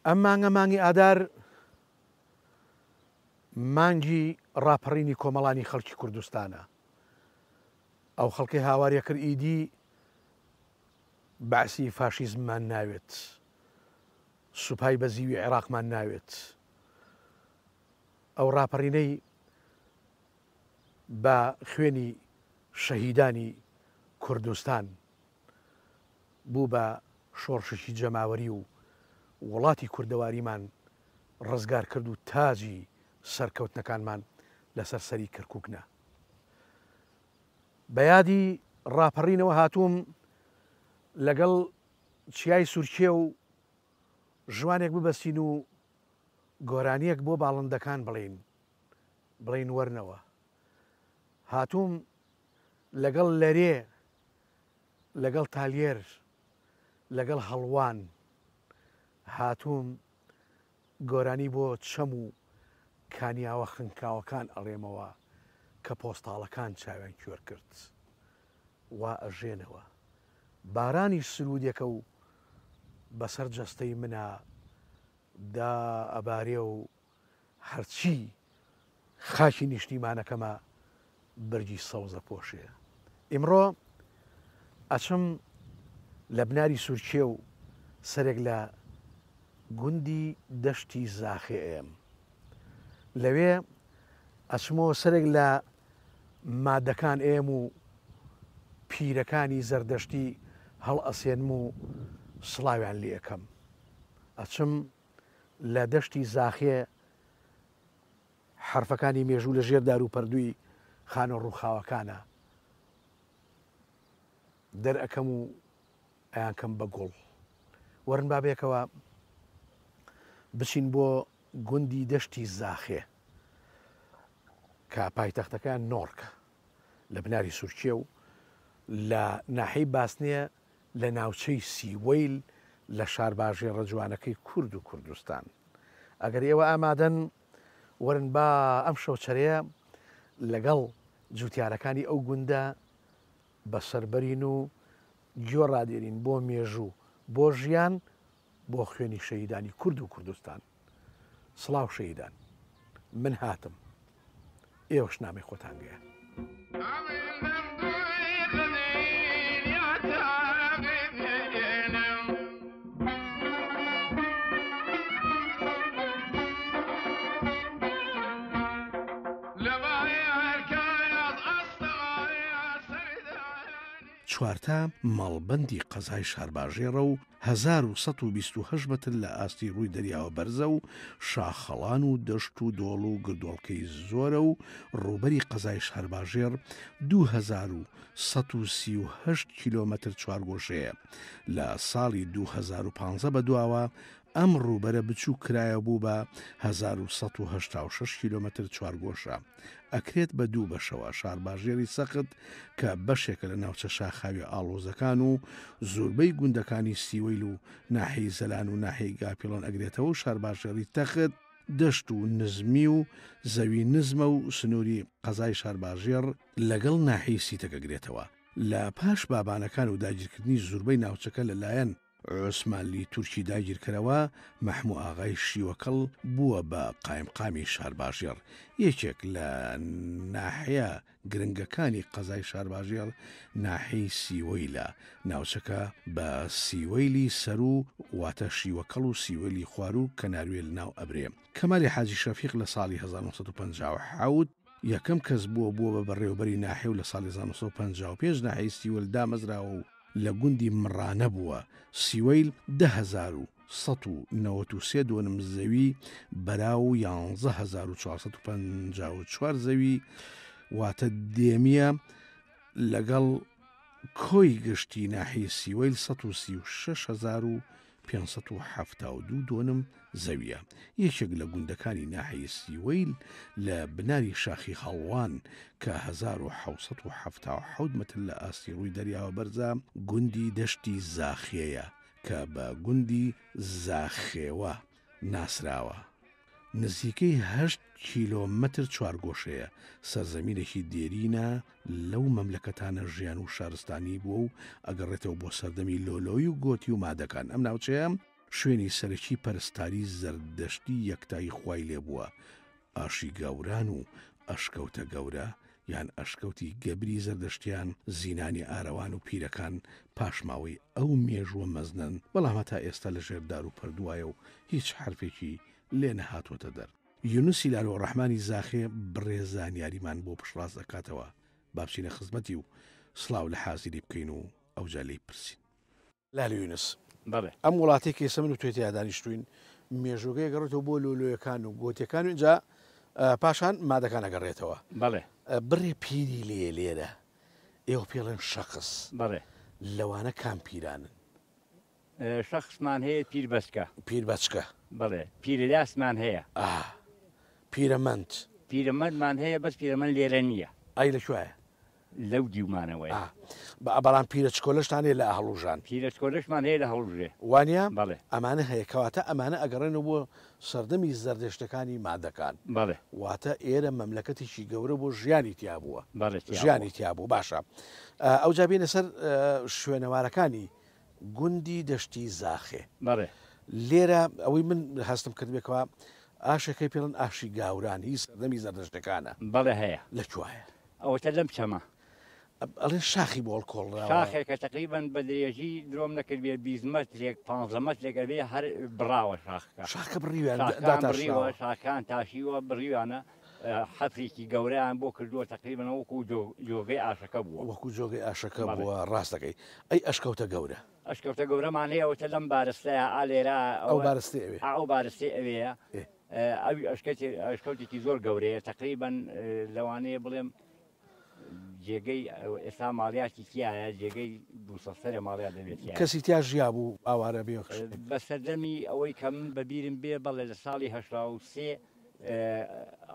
ئەم مانگە مانگی ئادار مانگی ڕاپەڕینی کۆمەڵانی خەڵکی کوردستانە. ئەو خەڵکی هاوارە کرد ئیدی باسی فاشیزممان ناوێت، سوپای بە زیوی عێراقمان ناوێت. ئەو ڕاپەڕینەی بە خوێنی شەهیدانی کوردستان بوو بە شۆڕشی جەماوەری و وڵاتی کوردەواریمان ڕزگار کرد و تاجی سەرکەوتنەکانمان لەسەر سەری کەرکووکنە. بە یادی ڕاپەڕینەوە هاتووم لەگەڵ چیای سوورچێ و ژوانێک ببەستین و گۆرانیەک بۆ باڵندەکان بڵین وەرنەوە. هاتووم لەگەڵ لەرێ، لەگەڵ تالێر، لەگەڵ هەڵوان هاتووم گۆرانی بۆ چەم و کانیاوە خنکاوەکان ئەڵێمەوە کە پۆستاڵەکان چاویان کوێر کرد. وا ئەژێنەوە بارانی سرودێکە و بەسەر جەستەی منە دا ئەبارێ و هەرچی خاکی نیشتیمانەکەمە بەرگی سەوزە پۆشێ. ئیمڕۆ ئەچم لە بناری سوورچێ و سەرێک لە گوندی دەشتی زاخێم. لەوێ ئەچمەوە سەرێک لە مادەکان ئێم و پیرەکانی زەردەشتی هەڵ ئەسێنم و سڵاویان لێ یەکەم. ئەچم لە دەشتی زاخێ حرفەکانی مێژوو لە ژێر دار و پەردووی خانە ڕووخاوەکانە دەرئەکەم و ئەیانکەم بە گوڵ. وەرن بابێکەوە بچین بۆ گوندی دەشتی زاخێ کە پایتەختەکان نۆڕکە لە بناری سوورچێ و لە ناحەی باسنەیە لە ناوچەی سیوەیل لە شارباژێ ڕەجوانەکەی کورد و کوردستان. ئەگەر ئێوە ئامادەن وەرن با ئەم شەوچەرەیە لەگەڵ جوتیارەکانی ئەو گوندە بەسەربەرین و گوێڕادێنین بۆ مێژوو، بۆ ژیان، بۆ خوێنی شەهیدانی کورد و کوردستان. سڵاو شەهیدان، من هاتم، ئێوەش نامی خۆتان گەیە. چوارتا مەڵبەندی قەزای شارباژێڕە و 1128 مەتر لە ئاستی ڕووی دەریاوە بەرزە و شاخەڵان و دەشت و دۆڵ و گردۆڵکەی زۆرە و ڕووبەری قەزای شارباژێر 2138 کیلۆمەتر چوارگۆشەیە. لە ساڵی 2015 بەدواوە ئەم ڕووبەرە بچوو کرایە بوو بە 1186 کیلۆمەتر چوارگۆشە. ئەکرێت بە دوو بەشەوە شارباژێری سەخت کە بەشێکە لە ناوچە شاخاوی ئاڵۆزەکان و زۆربەی گوندەکانی سیوەیل و ناحەی زەلان و ناحەی گاپیڵۆن ئەگرێتەوە و شارباژێری تەخت دەشت و نزمی و زەوی نزمە و سنووری قەزای شارباژێر لەگەڵ ناحەی سیتەکەگرێتەوە. لە پاش بابانەکان و داگیرکردنی زۆربەی ناوچەکە لەلایەن عوسمانلی تورکی داگیرکەرەوە مەحموو ئاغای شیوەکەڵ بووە بە قایمقامی شارباژێر. یەکێک لە ناحەیە گرنگەکانی قەزای شارباژێر ناحەی سیوەیلە. ناوچەکە بە سیوەیلی سەر و واتە شیوەکەڵ و سیوەیلی خوار و کەناروێ لەناو ئەبرێ. کەمالی حاجی شەفیق لە ساڵی 1957 یەکەم کەس بووە بە بەڕێوەبەری ناحێ و لە ساڵی 1955 ناحەی سیوەل دامەزراوە و لە گوندی مڕانە بووە. سیوەیل 10,193 دۆنم زەوی بەراو 11,454 زەوی واتە دێمیە لەگەڵ کۆی گشتی ناحەی سیوەیل 136,572 دۆنم زەویە. یەکێک لە گوندەکانی ناحەی سیوەیل لە بناری شاخی هەڵوان کە 1777 مەتر لە ئاستی ڕووی دەریاوە بەرزە گوندی دەشتی زاخێیە کە بە گوندی زاخێوە ناسراوە. نزیکەی 8 کیلۆمەتر چوارگۆشەیە. سەرزەمینێکی دێرینە لەو مەملەکەتانە ژیان و شارستانی بووە و ئەگەڕێتەوە بۆ سەردەمی لۆلۆی و گۆتی و مادەکان. ئەم ناوچەیە شوێنی سەرەکی پەرستاری زەردەشتی یەکتایی خوای لێبووە. ئاشی گەوران و ئەشکەوتە گەورە یان ئەشکەوتی گەبری زەردەشتیان زینانی ئارەوان و پیرەکان پاشماوەی ئەو مێژووە مەزنن، بەڵام تا ئێستا لە ژێردار و پردوایە و هیچ حرفێکی لێ نەهاتوۆتە دەر. یونوسی لالۆ ڕەحمانی زاخێ بڕێزانیاریمان بۆ پشڕاز دەکاتەوە. بابچینە خزمەتی و سڵاو لە حازیری بکەین و ئەوجا لێی پرسین. لالی یونس، ئەم وڵاتێکی ئێستا من و توێتی دانیشتوین، مێژوگەی گەڕێتەوە بۆ لۆلۆیەکان و گۆتیەکان و اینجا پاشان مادەکان ئەگەڕێتەوە. بڕێ پیری لێرە ئێوە پێڵێن شەخص، لەوانە کام پیرانن؟ شخصمان هەیە پیربەچکە، پیرەلاسمان هەیە، پیرەمەندمان هەیە، بەس پیرەمەند لێرە نییە. ئای لەکوایە؟ لەو دیومانەوەی. بەڵام پیرەچکۆلەشتان هەیە لە ئەهڵوژان؟ پیرەچکۆلەشمان هەیە لە هەڵوژێ. وانە؟ ئەمانە هەیە، کەواتە ئەمانە ئەگەڕێنەوە بۆ سەردەمی زەردەشتەکانی مادەکان. واتە ئێرە مەملەکەتێکی گەورە بۆ ژیانی تیا بووە، ژیانی تیا بوو. باشە، ئەوجا بێنە سەر شوێنەوارەکانی گوندی دەشتی زاخێ. لێرە ئەوەی من هەستم کردبێکەوە ئاشەکەی پێڵن ئاشی گاوران، هی سەردەمی زەردەشتەکانە. هەیە. لەکوایە؟ ئەوەتە لەم چەمە. ئەڵێن شاخی بۆڵ کۆڵراوە، شاخێکە تقریبان بە درێژی درۆم نەکردبێ 20 مەترێک 15 مەترێکە بێ هەر بڕاوە شاخەکە بڕیوە، شاکان تاشیوە بڕیوانە. حەفرێکی گەورەیان بۆ کردووە تقریبان وەکو جۆگەی ئاشەکە بووە، وەکو جۆگەی ئاشەکە بووە. ڕاستەکەی ئەی ئەشکەوتە گەورە، ئەشکەوتە گەورەمان هەیەوەتە لەم بارستەیە ئالێرا ئەو بارستی ئەوێ، ئەو بارستی ئەوەیە. ئەو ئەشکەوتێکی زۆر گەورەیە، تقریبان لەوانەیە بڵێم جێگەی ئێستا ماڵیاتی تایە، جێگەی 200 ماڵیا دەبێت. کەسی تیا ژیا بوو ئاوارە بێ بە سەردەمی ئەوەی کە من بەبیرم بێ بەڵێ لە ساڵی 83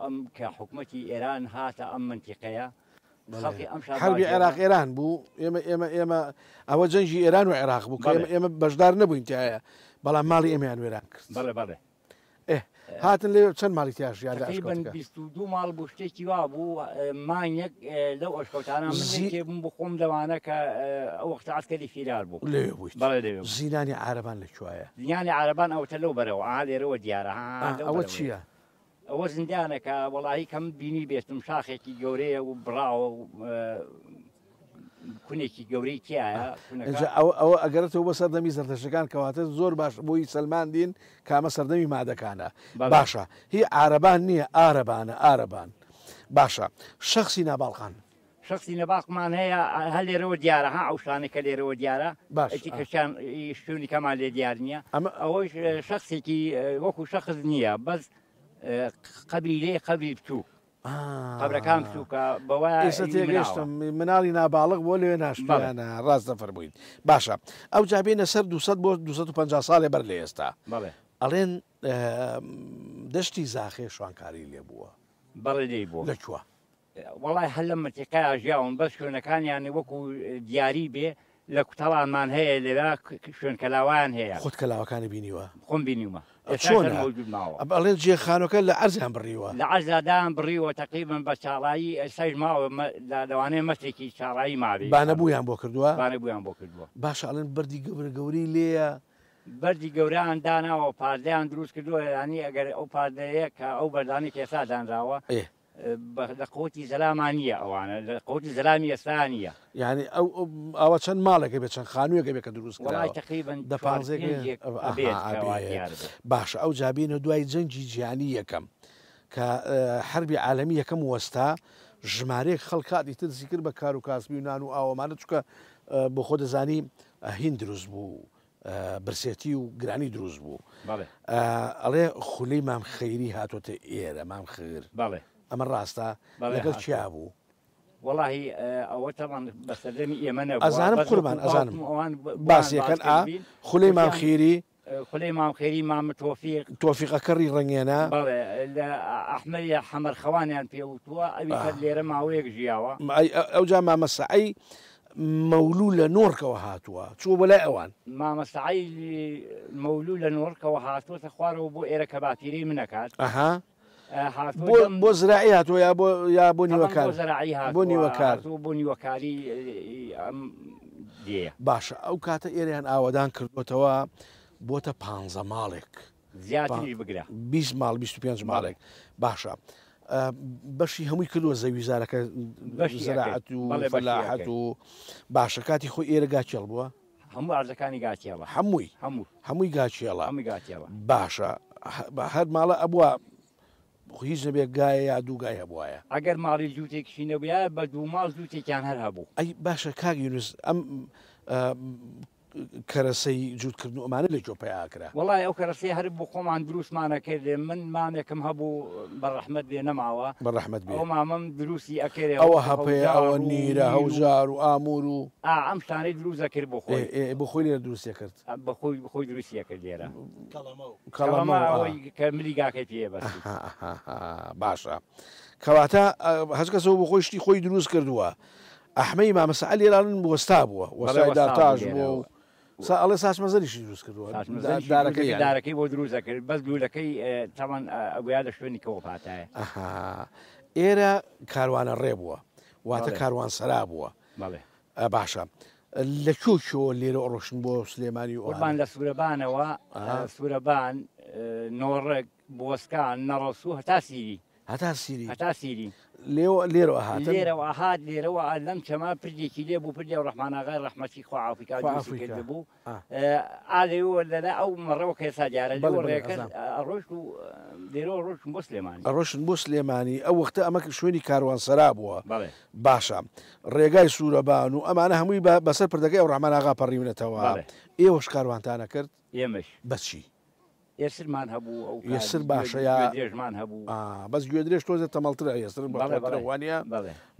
ئەم کە حکوومەتی ئێران هاتە ئەم منتیقەیە، حربی عێراق ئێران بوو. ئێمە ئەوە جەنجی ئێران و عێراق بوو، ئێمە بەشدار نەبووین تایە، بەڵام ماڵی ئێمەیان وێران کرد. هاتن لێ چەند ماڵی تیاژیان؟ 22 ماڵ بوو، شتێکی وا بوو. مانیەک لەو ئەشکەوتانە من بوو خۆم دەوانە کە ئەو وەختە عەسکەری فیلار بوو. زینانی عارەبان لەکوایە؟ زینانی عارەبان ئەوتە لەو بەرەوە لێرەوە دیارە. ئەوە چییە؟ ئەوە زیندانەکە وەڵاهی کەم بینی بێتم، شاخێکی گەورەیە و بڕاوە کونێکی گەورەی تایە. ئەوە ئەگەرێتەوە بە سەردەمی زەردەشتەکان، کەواتە زۆر باش بۆی سەلمان دین کامە سەردەمی مادەکانە. باشە، هی عارەبان نییە، ئارەبان. باشە، شەخصی ناباڵقان؟ شخصی نەباقمان هەیە، هەر لێرەوە دیارە، ئەو شانێکە لێرەوە دیارە، کەشان شوێنی کەمان لێ دیار نییە. ئەوەی شخصێکی وەکو شەخص نییە، بەس قەبری لێ قەبری بچوو، قەبرەکان بچووکە. ئێستا تێگەشتم مناڵی ناباڵق بۆ لێ ناشتیانە، ڕاست دەفەرمووین. باشە، ئەو جابێنە سەر 200 بۆ 250 ساڵێ بەر لە ئێستا. ئەڵێن دەشتی زاخێ شوانکاری لێ بووە. بەڵێ لێ بووە. لەکووە؟ وەڵای هەر لە منتیقەیە ژیاون، بەس شوێنەکانیان وەکو دیاری بێ لە کوتەڵانمان هەیە، لێرا شوێن کەلاوان هەیە. خۆت کەلاوەکانی بینیوە؟ خۆم بینیومە. ئەڵێن جێخانەکە لە عەرزیان بڕیوە؟ لە عەرزادان بڕیوە، تقریبان بە چاڵایی ئێستاش ماوە، لەوانەیە مەترێکی چاڵایی ماوێ. بانەبوویان بۆ کردووە؟ بانەبوویان بۆ کردووە. باشە، ئەڵێن بەردی گەورەی لێیە؟ بەردی گەورەیان داناوە، پاردەیان دروست کردووە. ینی ئەگەر ئەو پاردەیە کە ئەو بەردانی کە ئێستا دانراوە لە قوتی زەلامان نییە، ئەوانە لە قوتی زەلامی ئێستا نییە. یعنی ئەوە چەند ماڵێکە بێت، چەند خانوویەکە بێت کە دروست کراوە؟ تقریبان 15. باشە، ئەو جابینە دوای جەنجی جیهانی یەکەم کە حربی عالەمی یەکەم وەستا، ژمارەیەک خەڵکاتی ترسی کرد بە کار و کاسبی و نان و ئاوەمانە، چونکە بۆ خۆ دەزانی هین دروست بوو، برسێتی و گرانی دروست بوو. ئەڵێ خولەی مام خەیری هاتوۆتە ئێرە، مام خێر. ئەمە ڕاستە؟ لەگەڵ چیا بوو؟ وەڵاهی ئەوە تەمان بە سەردەمی ئێمە نەبووە. ئەزانم قوربان، ئەزانم باسیەکەن. خولەی مام خێری، خولەی مام خێری، مامە تۆفیقەکەڕی ڕەنگێنە، لە ئەحمەدی حەمەرخەوانیان پێوتووە، ئەوی کە لێرە ماوەیەک ژیاوە. ئەوجا مامە سەعەی مەولوو لە نۆرکەوە هاتووە، چوو بەلای ئەوان. مامە سەعەی مەولوو لە نۆرکەوە هاتووەتە خوارەوە بۆ ئێرە کە باپیرەی منەکات. بۆ زراعی هاتووە یا بۆ نیوەکار؟ بۆ نیوەکار، بۆ نیوەکاری. باشە، ئەو کاتە ئێرەیان ئاوادان کردوتەوە بۆتە 15 ماڵێک زیاتریش بگرە 20 ماڵ 25 ماڵێک باشە بەشی هەمووی کردووە زەویزارەکە زەراعەت و فەلاحەت و باشە کاتی خۆی ئێرە گاچێڵ بووە هەموو ئارزەکانی گاچێڵە هەمووی گاچێڵە باشە هەر ماڵە ئەبووە هیچ نەبێ گایە یا دوو گای هەبوایە ئەگەر ماڵی جووتێکشی نەبووە بە دوو ماڵ جووتێکیان هەر هەبوو ئەی باشە کاک یونس ئەم کەرەسەی جووتکردن و ئەمانە لە جۆپەیاکرا وڵای ئەو کەرەسەی هەر بۆ خۆمان دروستمانە کرد من مانێکم هەبوو بەڕەحمەت بێ نەماوە بەڕەحمەت بێ ئەو مامەم دروستی ئەکرێ ئەوە هەپەیە ئەوە نیرە هەوژار و ئامور و ئەم شتانەی دروست دەکرد بۆ خۆی بۆ خۆی لێرە دروستیە کرد بەخۆی دروستیە کرد لێرە کەڵەمە ئەوەی کە ملی گاکەی پێ بەس باشە کەواتە هەچ کەسەوە بۆ خۆی شتی خۆی دروست کردووە ئەحمەی مامەسەعەل لێرانن وەستا بووە وەستای دارتاژ بوو ئەڵێ ساچ مەزەریشی دروست کردووە دارەکەی بۆ دروست دەکرد بەس لوولەکەی تاوان ئەگویا لە شوێنی کەوە پاتایە ئێرە کاروانە ڕێ بووە واتە کاروان سەرا بووە باشە لە کۆکیەوە لێرە ئۆڕۆشن بۆ سلێمانی و قوربان لە سوورەبانەوە سوورەبان نۆڕک بۆسکان نەڕەسوو هەتا سیری لێرەوە هات لێرەوە لەم چەما پردێکی لێ بوو پردێ و ڕەحماناغای ڕەحمەتی خوا ئافریقا کرد بوو ئالێەوە لەلا ئەو مەڕەوە کێسا دیارە ڕێکرد ڕۆژ و لێرەوە ڕۆژن بۆ سلێمانی ڕۆشن بۆ سلێمانی ئەو وەختە ئەمە شوێنی کاروان سەرا بووە باشە ڕێگای سوورەبان و ئەمانە هەمووی بەسەر پردەکەی ئەو ڕەحماناغا پەڕیونەتەوە ئێوەش کاروانتانە کرد ئێمەش بەچی یەسرمان هەبوو ئەو یەسر باشەیە درێژمان هەبوو بەس گوێ درێژ تۆزە تەمەڵترە یەسر بەوانە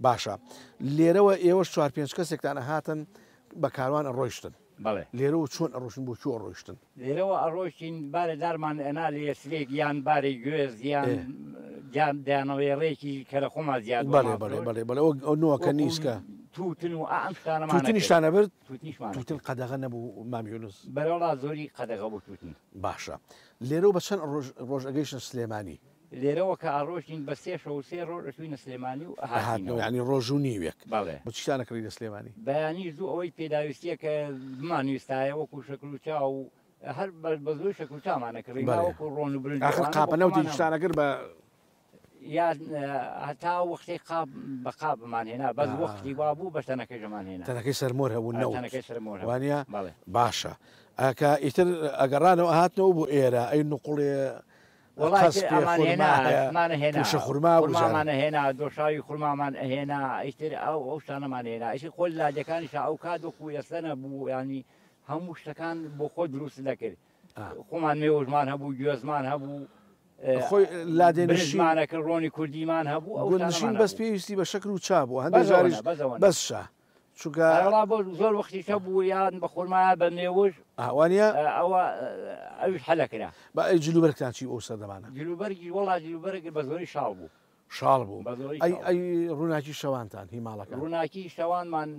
باشە لێرەوە ئێوەش 4-5 کەسێکتانە هاتن بە کاروان ئەڕۆیشتن لێرەوە چۆن ئەڕۆشن بۆ چۆ ڕۆیشتن لێرەوە ئەڕۆشتین بارە دارمان ئەنا لە یەسرێک یان بارێک گوێز یان دایانەوەێڕێکی کە لە خۆمان زیاد ئەو نووەکە نیسکە توتن و ئەم توتنیشتانە برد توتن قەدەغە نەبوو مامیونس بەرەوڵا زۆری قەدەغە بوو توتن باشە لێرەوە بە چەند ڕۆژ ئەگەیشتە سلێمانی لێرەوە کە ئاڕۆژین بە 3 ڕۆژ ئەچووینە سلێمانی و ینی ڕۆژ و نیوێک بە چیتانە کڕی لە سلێمانی بەیانی زوو ئەوەی پێداویستیە کە بمانویستایە وەکو شەکروچا و هەر بە زۆر شەکروچامانە کڕی وەکو ڕۆن و برنج قاپە نەوتی شتانە کرد بە یان هەتا وەختی قاب بە قابمان هێنا بەس وەختی وا بوو بە تەنەکەشمان هێنا تەنەکەی سەرمۆر هەبوو وانە باشە ئەکە ئیتر ئەگەڕانەوە هاتنەوە بۆ ئێرە ئەی نوقڵێ خورمامان هێنا دۆشاوی خورمامان هێنا ئیتر ئەو شتانەمان هێنا ئیش خۆل لاجەکانیش ئەو کادۆکو یەسەنە بوو ینی هەموو شتەکان بۆ خۆ دروست دەکرد خۆمان مێوەژمان هەبوو گوێزمان هەبوو خۆی لادێنشمانەکە ڕۆنی کوردیمان هەبوو ئەو نشین بەس پێویستی بە شەکر و چابوو هەندێک جاریش بەسشە چونکە بۆ زۆر وەختی شە بوو یان بە خۆرمایە بە نێوەش ئەوانە ئەوە ئەوش حەلەکرا بە ئەی جلوبەرگتان چی ئەو سەردەمانە جلوبەرگی وڵا جلوبەرگ بە زۆری شاڵ بوو ئەی ڕووناکی شەوانتان هیماڵەکە ڕووناکی شەوانمان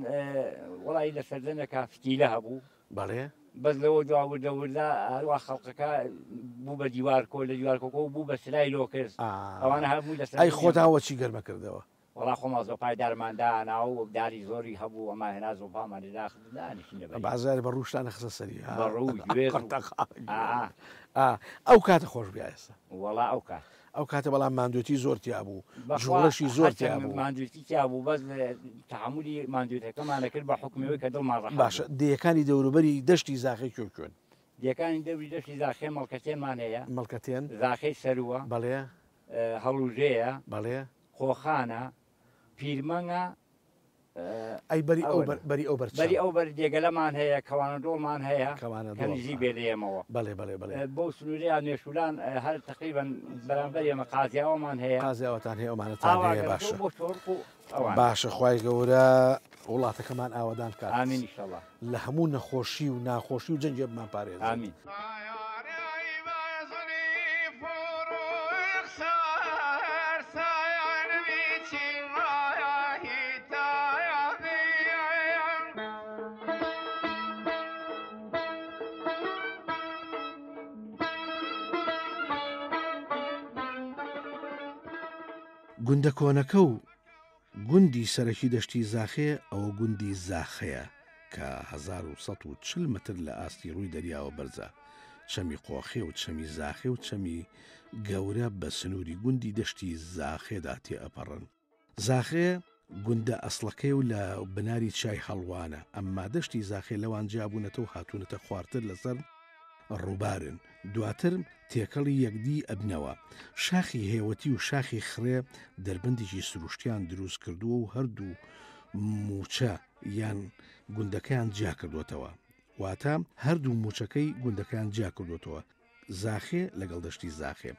وڵی لە سەردەنەکە فتیلە هەبوو بەڵێ بەس لەوە داوردەوردا هەروە خەڵقەکە بوو بە دیوارکۆ لە دیوارکۆکۆ بوو بە سلای لۆ کرد ئەوانە هەبوو لە ئەی خۆتاوە چی گەرمە کردەوە وڵا خۆما زۆپای دارماندانا و داری زۆری هەبوو ئەمە هێنا زۆپامان داخدانیشی بازار بە ڕوشتانە خسە سەری ئەو کاتە خۆش بیایسە وڵا ئەو کاتە بەڵام ماندوێتی زۆرتیا بوو جوڵەشی زۆرتیا بوو ماندوێتییا بوو بەس تەحملی ماندوێتەکەمانە کرد بە حکومەوەی کە دڵمان باشە دەیەکانی دەوروبەری دەشتی زاخی کوێن دیەکانی دەوری دەشتی زاخێ مەڵکەتێنمان هەیە مەڵکەتێن زاخەی سەروە بەڵێ هەڵوژەیە بەڵێ خۆخانە پیرمەنگە ئەی بەری ئەو بەر دێگەلەمان هەیە کەوانە دۆڵمان هەیە کەنیزی بێ لێمەوە بەڵێ بۆ سنووریان نێشولان هەر تقریبان بەرامبەر ئێمە قازیاوەمان هەیە قازیاوەتان هەیە ئەومانەتان هەیە باشە باشە خوای گەورە وڵاتەکەمان ئاوادان کات ئامین ئینشەڵڵا لە هەموو نەخۆشی و ناخۆشی و جەنجێ بمان پارێز ئامین گوندە کۆنەکە و گوندی سەرەکی دەشتی زاخێ ئەوە گوندی زاخەیە کە 1940 متر لە ئاستی ڕووی دەریاوە بەرزە چەمی قۆخێ و چەمی زاخێ و چەمی گەورە بە سنووری گوندی دەشتی زاخێدا تێئەپەڕن. زاخێ گوندە ئەسڵەکەی و لە بناری چای هەڵوانە، ئەمما دەشتی زاخێ لەوان جیابوونەتەوە هاتوونەتە خواردتر لەسەر ڕووبارن، دواتر تێکەڵی یەکدی ئەبنەوە. شاخی هێوەتی و شاخی خڕێ دەربەندێکی سروشتیان دروست کردووە و هەردوو موچە یان گوندەکەیان جیا کردوێتەوە، واتە هەردوو موچەکەی گوندەکەیان جیا کردوێتەوە. زاخێ لەگەڵ دەشتی زاخێ.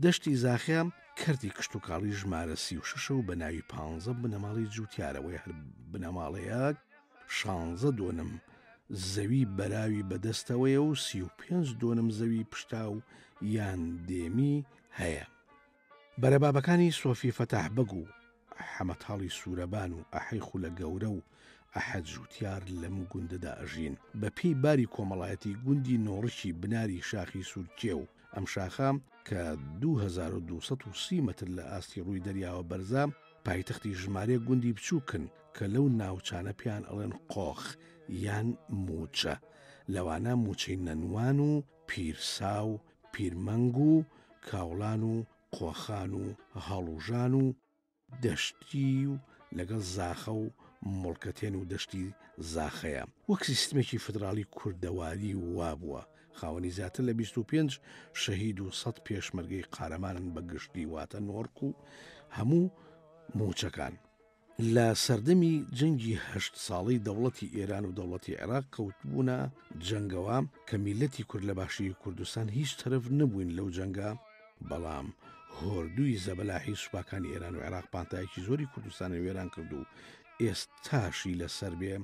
دەشتی زاخێ کردی کشت و کاڵی ژمارە 36 و بە ناوی 15 بنەماڵی جووتیارەوەی هەر بنەماڵەیە 16 دۆنم زەوی بەراوی بەدەستەوەیە و 35 دۆنم زەوی پشتا و یان دێمی هەیە. بەرەبابەکانی سۆفی فەتاح بەگ و حەمەتاڵی سوورەبان و ئەحەی خولە گەورە و ئەحەد جووتیار لەم گوندەدا ئەژین. بە پێی باری کۆمەڵایەتی گوندی نۆڕشی بناری شاخی سوورکێ و ئەم شاخە کە 2230 متر لە ئاستی ڕووی دەریاوە بەرزە پایتەختی ژمارە گوندی بچووکن کە لەو ناوچانە پیان ئەڵێن قۆخ یان موچە. لەوانە موچەی نەنوان و پیرسا و پیرمەنگ و کاوڵان و قۆخان و هەڵوژان و دەشتی و لەگەڵ زاخە و مڵکەتێن و دەشتی زاخەیە. وەک سیستمێکی فدرالی کوردەواری وابووە. خاوەنی زیاتر لە 25 شەهید و 100 پێشمەرگەی قارەمانن بە گشتی واتە نۆڕک و هەموو موچەکان. لە سەردەمی جەنگی 8 ساڵی دەوڵەتی ئێران و دەوڵەتی عێراق کەوتبوونە جەنگەوە کە میلەتی کورد لە باشی کوردستان هیچ تەرەف نەبووین لەو جەنگە، بەڵام هۆردووی زەبەلاحی سوپاکانی ئێران و عێراق پانتایەکی زۆری کوردستانی وێران کرد و ئێستاشی لەسەر بێ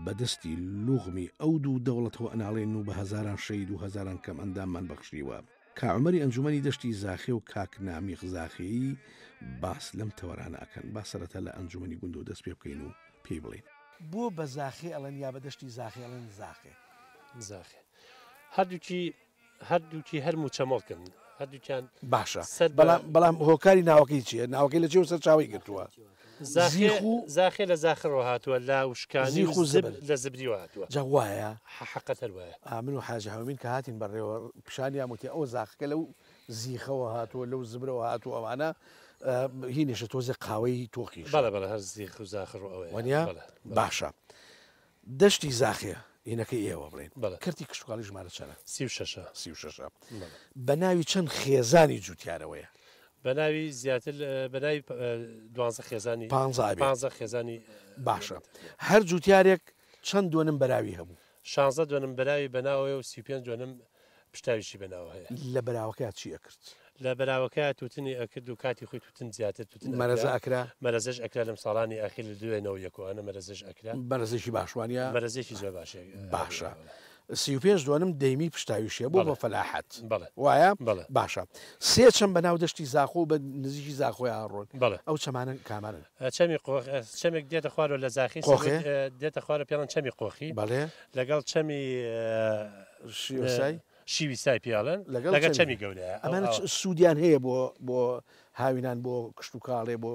بەدەستی لوغمی ئەو دوو دەوڵەتەوە ئەناڵێن و بە هەزاران شەید و هەزاران کەم ئەنداممان بەخشیوە. کاعومەری ئەنجومەنی دەشتی زاخێ و کاک نامیق زاخێیی باس لەم تەوەرانە ئەکەن. با سەرەتا لە ئەنجومەنی گوند و دەست پێ بکەین و پێی بڵین بۆ بە زاخێ ئەڵەن یا بە دەشتی زاخێ ئەڵەن زاخێ هەردووکی هەرموو چەمەڵکن هەردووکیان باشە. بەڵام هۆکاری ناوەکەی چیە؟ ناوەکەی لە چێ سەر چاوی گرتووە؟ زاخێ لە زاخڕەوە هاتووە لا وشکانی لە زبریوە هاتووە. جا وایە حەقەتەر وایە. من و حاجی هەومین کە هاتین بەڕێوە پیشانی یاموتی ئەو زاخەکە لەو زیخەوە هاتووە لەو زبرەوە هاتووە ئەوانە هینێشە تۆزە قاوەی تۆخیش. بەڵێ هەر زیخ و زاخڕەوە وانە باشە. دەشتی زاخێ هینەکەی ئێوە بڵێن کردی کشتتوکاڵی ژمارە چەنە؟ 36 بە ناوی چەند خێزانی جووتیارەوەیە؟ بە ناوی زیاتر بە ناوی 12 خێزانی 15 خێزانی. باشە. هەر جووتیارێک چەند دوێنم بەراوی هەبوو؟ 16 دوێنم بەراوی بەناوەیە و 35 دوێنم پشتاویشی بەناوە هەیە. لە بەراوەکە چی ئەکرد؟ لە بەراوەکە تووتنی ئەکرد و کاتی خۆی تووتن زیاتر تووتن مەرەزە ئەکرا. مەرەزەش ئەکرا لەم ساڵانی ئاخیر لە دوێنەوە یەکوانە مەرەزەش ئەکرا. بەرزێکی باشوانە مەرەزێکی زۆر باشە. باشە. 35 دوێنم دەیمی پشتاویشیە بۆ بە فەلاحەت. وایە باشە. سێ چەم بە ناو دەشتی زاخۆ بە نزیکی زاخۆی ئاڕۆن. ئەو چەمانە کامانن. چەمێک دێتە خوارەوە لە زاخی دێتە خوارە پێڵەن چەمی قۆخی لەگەڵ چەمی شیوی سای پیاڵن لەگەڵ چەمی گەورەیە. ئەمانە سوودیان هەیە بۆ هاوینان بۆ کشت و کاڵێ بۆ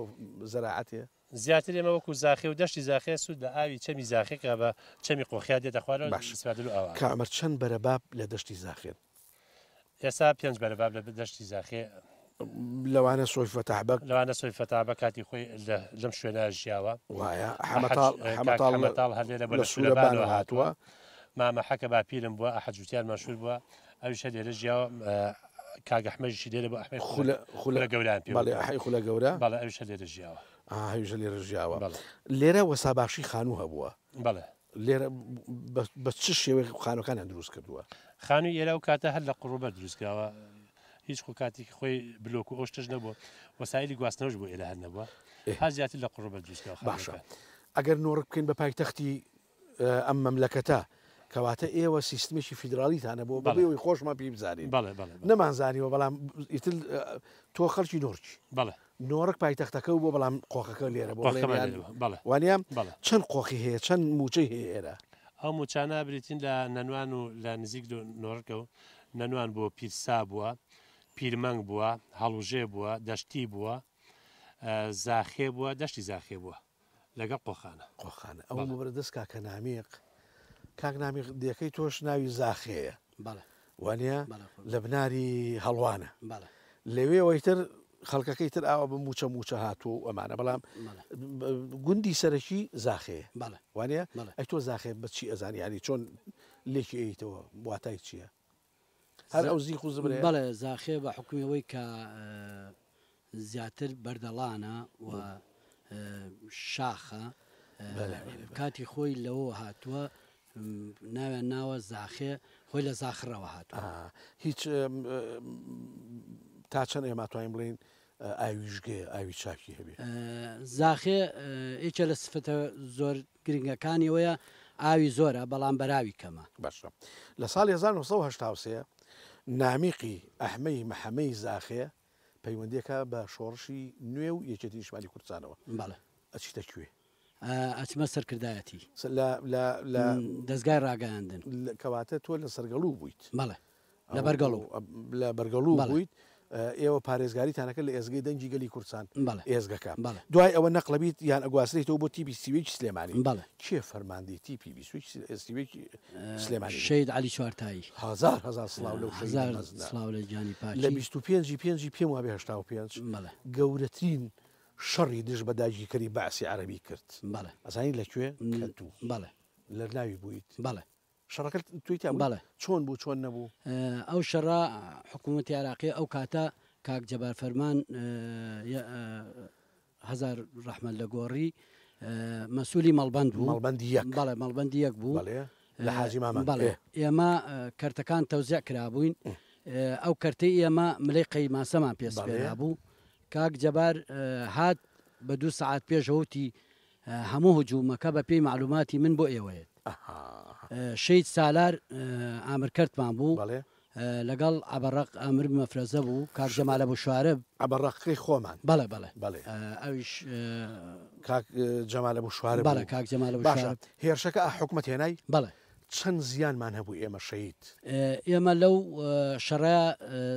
زەراعەتێ. زیاتر ئێمە وەکو زاخێ و دەشتی زاخێ سوود لە ئاوی چەمی زاخێکە بە چەمی قۆخیا دێتە خوارەوە ئەوە. کامەر چەند بەرەباب لە دەشتی زاخێن؟ ئێستا 5 بەرەباب لە دەشتی زاخێ. لەوانە سۆی فەتاحبەک لەوانە سۆی فەتاحبە کاتی خۆی لەم شوێنە ژیاوە. وایە حەمەتاڵ هەلێرە بە لە سوورەبانەوە هاتووە. مامە حەکە باپیرم بووە ئەحەد جووتیار مەشهور بووە ئەویشە لێرە ژیاوە کاگەحمەژی لێرە بۆ ئەحمەد خولە گەوران پێ خولە گەورە بەڵێ ئەویشە لێرە ژیاوە. هەویژە لێرە ژیاوە. لێرە وەساباشی خانوو هەبووە. بەڵێ لێرە بە چ شێوەی خانوەکانیان دروست کردووە؟ خانووی ئێرە و کاتە هەر لە قڕوبەر دروستکراوە هیچ خۆ کاتێکی خۆی بلۆک و ئۆشتش نەبووە وەسایلی گواستنەوەش بۆ ئێرە هەر نەبووە ها زیاتر لە قڕوبەر دروستکراوە. باشە. ئەگەر نۆڕک بکەین بە پایتەختی ئەم مەملەکەتە کەواتە ئێوە سیستمێکی فیدرالیتانە بۆ بەڵێەوەی خۆشمان پێی بزانین. نەمانزانیوە بەڵام ئیتر تۆ خەڵکی نۆرکی نۆڕک پایتەختەکە و بۆ بەڵام قۆخەکە لێرە بۆ وانە چەند قۆخی هەیە چەند موچەی هەیە ئێرە؟ ئەو موچانە بریتین لە نەنوان و لە نزیک نۆڕکە و نەنوان بۆ پیرسا بووە پیرمەنگ بووە هەڵوژێ بووە دەشتی بووە زاخێ بووە دەشتی زاخێ بووە لەگەڵ قۆخانە ئەو بەردەست کاکە نامیق کاک نامیق دیەکەی تۆش ناوی زاخەیە وانە لە بناری هەڵوانە لەوێەوەی تر خەڵکەکەی تر ئاوە بە موچە موچە هاتوو ئەمانە بەڵام گوندی سەرەکی زاخەیە وانە ئەی تۆ زاخێ بەچی ئەزانی ینی چۆن لێکی ئەیتەوە واتای چییە؟ هەر ئەو زیق و زبرێ بەڵێ زاخێ بە حکومیەوەی کە زیاتر بەردەڵانە و شاخە کاتی خۆی لەوە هاتووە ناوێن ناوە زاخێ خۆی لە زاخرەوە هاتووە هیچ تا چەند ئێمە توانین بڵین ئاویژگێ ئاوی چاکی هەبێ زاخێ هیچە لە سفتە زۆر گرنگەکانیەوەیە ئاوی زۆرە بەڵام بەراوی کەمە باشە لە ساڵی 1970 نامیقی ئەحمەی محەمەی زاخێ پەیوەندێکە بە شۆڕشی نوێ و یەکێتی نیشتمانی کوردستانەوە بەڵێ ئەچیتە کوێ ئەچمە سەرکردایەتی لە دەستگای ڕاگەاندن کەواتە تۆ لە سەرگەڵوو بوویت بەڵێ لە بەرگەڵوو لە بەرگەڵوو بوویت ئێوە پارێزگاریتانەکە لە ئێزگەی دەنجی گەلی کورسان ئێزگەکە دوای ئەوە نەقلبیت یان ئەگواسرێتەوە بۆ تیپی سیوێکی سلێمانی کێ فەرماندەی تیپی سیوێکی سلێمانی شەید علی چوارتایی هزار سڵاو لەو سڵاو لە جانی پاچی لە 25 پێم وابێ 85 گەورەترین شەڕی دژ بە داگیرکەری باسی عەرەبی کرد ئەزانی لەکوێ کەتوو لە ناوی بوویت شەڕەکە تویتە بەڵێ چۆن بوو چۆن نەبوو ئەو شەڕا حکوومەتی عێراقی ئەو کاتە کاک جەبار فەرمان هەزار ڕەحمەت لە گۆڕی مەسوولی مەڵبەند بوو بەڵێ مەڵبەندی یەک بوو لە حاجی مامان بەڵێ ئێمە کەرتەکان تەوزیع کرابووین ئەو کەرتەی ئێمە ملەی قەیماسەمان پێسپێرا بوو کاک جەبار هات بە 2 سەعات پێشەوتی هەموو هجوومەکە بە پێی معلوماتی من بۆ ئێوەیە شەید سالار ئامرکردمان بوو لەگەڵ عبەڕق ئامر مەفرەزە بوو کاک جەمالە بوو شوارە عبەڕقی خۆمان بەڵێ ئەویش کاک جەمالە بوو شوارە بەڵێ کاک جەمالە بوو شوارە هێرشەکە حکومەت هێنای بەڵێ چەند زیانمان هەبوو ئێمە شەید ئێمە لەو شەڕەیە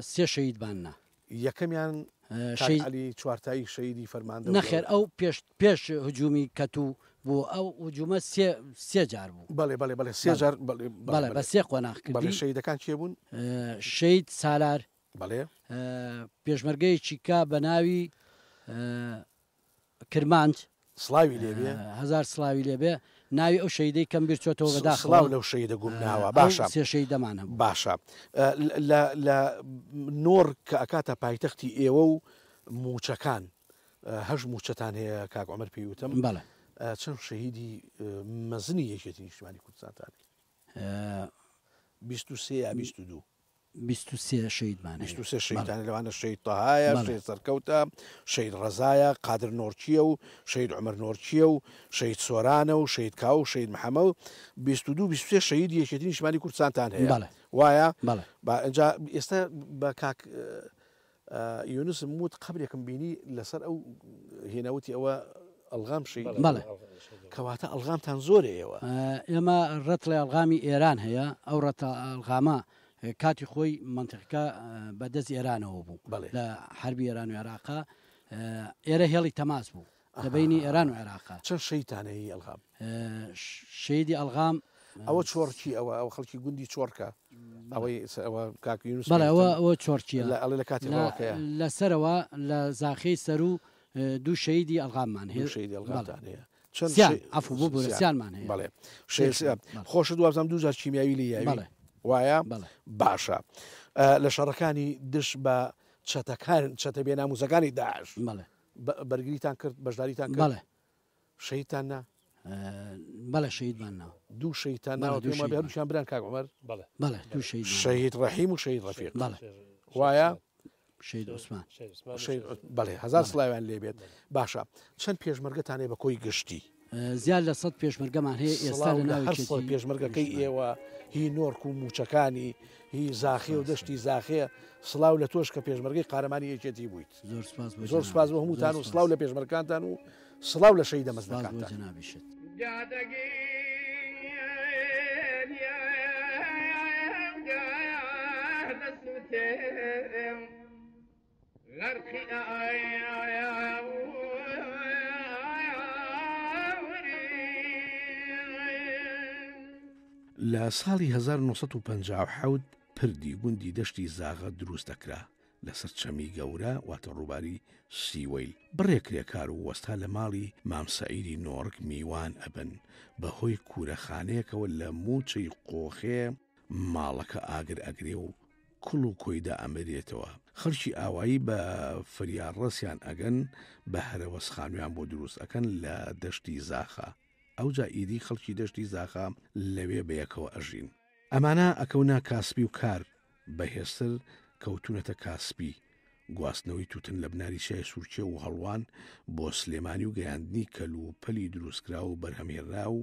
3 شەیدباننا یەکەمیان علی چوارتایی شەیدی فەرماندە نەخێر ئەو پێش هجوومی کەتوو بۆ ئەو هجوومە 3 جار بوو بەڵێ 3 جار بەڵێ بە 3 قۆناغکردی شەیدەکان چێ بوون شەید سالار بەڵێ پێشمەرگەیەکی کا بە ناوی کرمانج سڵاوی لێبێ هزار سڵاوی لێبێ ناوی ئەو شەیدەی کەم بیر چۆتەوە بەدا سڵاو لەو شەیدە گوم ناوە باشە 3 شەیدەمانە باشە لە نۆر کە ئەکاتە پایتەختی ئێوە و موچەکان هەژ موچەتان هەیە کاک عومەر پێیوتم بەڵێ چەند شەهیدی مەزنی یەکێتی نیشتمانی کوردستانتانی 23 یا 22 23 شەیدمان 23 شەیدان لەوانە شەید تەهایە شەید سەرکەوتە شەید ڕەزایە قادر نۆرچیە و شەید عومەر نۆرچیە و شەید سۆرانە و شەید کاو و شەید محەمە و 22 23 شەید یەکێتی نیشتمانی کوردستانتان هەیە وایە اینجا ئێستا بە کاک یونس موت قبلێکم بینی لەسەر ئەو هێناوتی ئەوە ئەلغام شەید بەڵێ کەواتە ئەلغامتان زۆرە ئێوە ئێمە ڕەتڵی ئەلغامی ئێران هەیە ئەو ڕەتە ئەلغامە کاتی خۆی منتیقەکە بەدەست ئێرانەوە بوو لە حربی ئێران و عێراقا ئێرە هێڵی تەماس بوو لەبینی ئێران و عێراقا چەند شەیدانەیە ئەلغام شەیدی ئەلغام ئەوە چۆرکی ئەو خەڵکی گوندی چۆرکە ئەوەی کاک یونس بەڵێ ئەوە چۆرچیە لە کاتی ڕۆکەیە لەسەرەوە لە زاخەی سەر و 2 شەیدی ئەلغاممان هەیە شەیدی ئەلغامتان هەیە ئەفو بوو سیانمان هەیە بەڵێ خۆشە دوازم 2 جار کیمیاوی لیاوی وایە باشە لە شەڕەکانی دش بە چەتە بێ ناموسەکانی داعش بەرگریتان کرد بەشداریتان کرد شەیدتان نا بەڵێ شەیدماننا 2 شەیدتان ناوەشیان بران کاک عومەر بەڵێ 2 شەید شەید ڕەحیم و شەید ڕەفیق وایە شەید عوسمان بەڵێ هەزار سڵاویان لێبێت باشە چەند پێشمەرگەتانێ بە کۆی گشتی زیاد لە 100 پێشمەرگەمان هەیە ئێستا لە ناوی پێشمەرگەکەی ئێوە هی نۆرک و موچەکانی هی زاخێ و دەشتی زاخێ سڵاو لە تۆش کە پێشمەرگەی قارەمانی یەکێتی بوویت زۆر سپاس بۆ هەمووتان و سڵاو لە پێشمەرگەکانتان و سڵاو لە شەیدە مەزنەکانتان جەنابیشت لە ساڵی 1950 پردی گوندی دەشتی زاغە دروست دەکرا لەسەر چەمی گەورە واتە ڕووباری سیوەیل بڕێکرێکار و وەستا لە ماڵی مامسەعیری نۆڕک میوان ئەبن بەهۆی کورەخانەیەکەوە لە موچەی قۆخێ ماڵەکە ئاگر ئەگرێ و کوڵ و کۆیدا ئەمرێتەوە خەڵکی ئاوایی بە فریاڕەسیان ئەگەن بە هەرەوەس خانویان بۆ دروست ئەکەن لە دەشتی زاخە ئەوجا ئیدی خەڵکی دەشتی زاخە لەوێ بەیەکەوە ئەژین ئەمانە ئەکەونا کاسبی و کار بەهێزتر کەوتونەتە کاسبی گواستنەوەی تووتن لە بناری شای سوورچێ و هەڵوان بۆ سلێمانی و گەیاندنی کەل و پەلی دروستکرا و بەرهەمێنرا و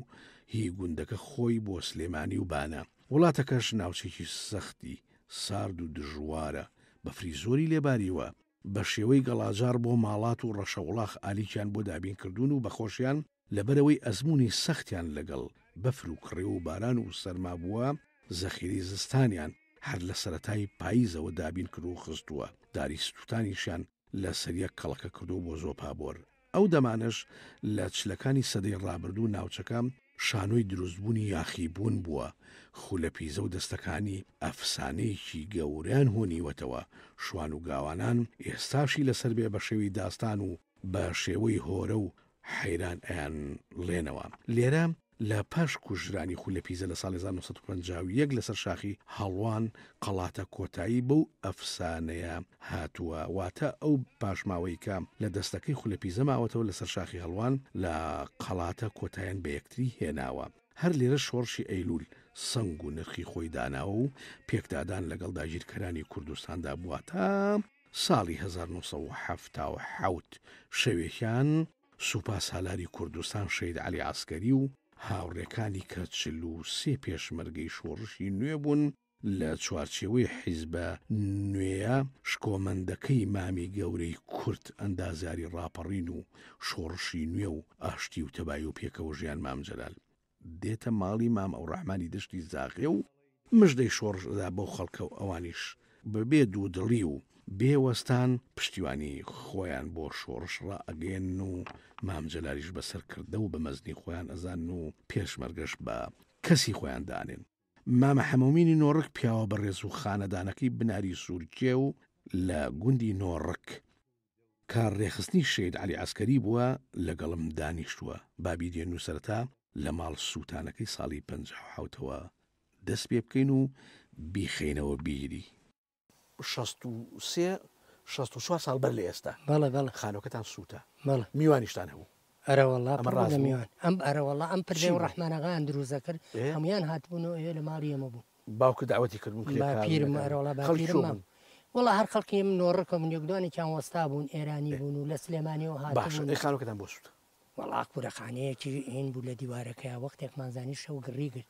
هی گوندەکە خۆی بۆ سلێمانی و بانە وڵاتەکەش ناوچێکی سەختی سارد و دژوارە بەفری زۆری لێباریوە بە شێوەی گەڵاجار بۆ ماڵات و ڕەشەوڵاخ ئالیکیان بۆ دابینکردون و بەخۆشیان لەبەرەوەی ئەزمموی سەختیان لەگەڵ بەفر و کڕێ و باران و سەرما بووە زەخیری زستانیان هەر لە سەرەتای پاییزەوە دابین کرد و خستووە داری سووتانیشان لە سەریە کەڵکە کردو بۆ زۆپابۆر ئەو دەمانش لە چلەکانی سەدەی ڕابردوو ناوچەکە شانۆی دروستبوونی یاخیبوون بووە خولە پیزە و دەستەکانی ئەفسانەیەکی گەوریان هۆنیوەتەوە شوان و گاوانان ئێستاشی لەسەر بێ بە شێوی داستان و بە شێوەی هۆرە و حەیران ئەیان لێنەوە لێرە لە پاش کوژرانی خولە پیزە لە ساڵی 1950 لەسەر شاخی هەڵوان قەڵاتە کۆتایی بەو ئەفسانەیە هاتووە واتە ئەو پاشماوەی کە لە دەستەکەی خولە پیزە ماوەتەوە لەسەر شاخی هەڵوان لە قەڵاتە کۆتاییان بە یەکتری هێناوە هەر لێرە شۆڕشی ئەیلول سنگ و نرخی خۆی داناوە و پێکدادان لەگەڵ داگیرکەرانی کوردستاندا بووە تا ساڵی 1970 شەوێکیان سوپاس هەلاری کوردستان شەید عەلی عەسکەری و هاوڕێکانی کە 43 پێشمەرگەی شۆڕشی نوێ بوون لە چوارچێوەی حیزبە نوێیە شکۆمەندەکەی مامی گەورەی کورد ئەندازیاری ڕاپەڕین و شۆڕشی نوێ و ئاشتی و تەبایی و پێکەوە ژیان مامجەلال دێتە ماڵی مام ئەو ڕەحمانی دەشتی زاغێ و مژدەی شۆڕشدا بۆ خەڵکە و ئەوانیش بەبێ دوودڵی و بێوەستان پشتیوانی خۆیان بۆ شۆڕش ڕائەگەێن و مامجەلاریش بەسەر کردە و بە مەزنی خۆیان ئەزان و پێشمەرگەش بە کەسی خۆیان دانێن مامە حەمومینی نۆڕک پیاوە بەڕێز و خانەدانەکەی بناری سوورچێ و لە گوندی نۆڕک کار ڕێخستنی شەید عەلی عەسکەری بووە لەگەڵم دانیشتووە بابی دێن و سەرەتا لە ماڵ سووتانەکەی ساڵی 57ەوە دەست پێ بکەین و بیخینەوە بیری 64 ساڵ بەر لە ئێستا بەڵێ خانۆکەتان سووتە میوانیشتان هەبوو ئەرەوەڵا میوان ئەرەوەڵا ئەم پردێ و ڕەحمانەکان دروستە کرد هەمویان هاتبوونەوە ئێ لە ماڵی ئێمە بوو باوکە داوەتی کردبوون پیرم ئەرەوەڵا باپیرم وڵا هەر خەڵکی من نۆڕەکە من یەکدوانێکیان وەستا بوون ئێرانی بوون و لە سلێمانیەوە هاتبوون خانۆکەتان بۆ سووتە وڵا کوورەخانەیەکی هین بوو لە دیوارەکەی وەختێکمانزانی شەو گڕیگر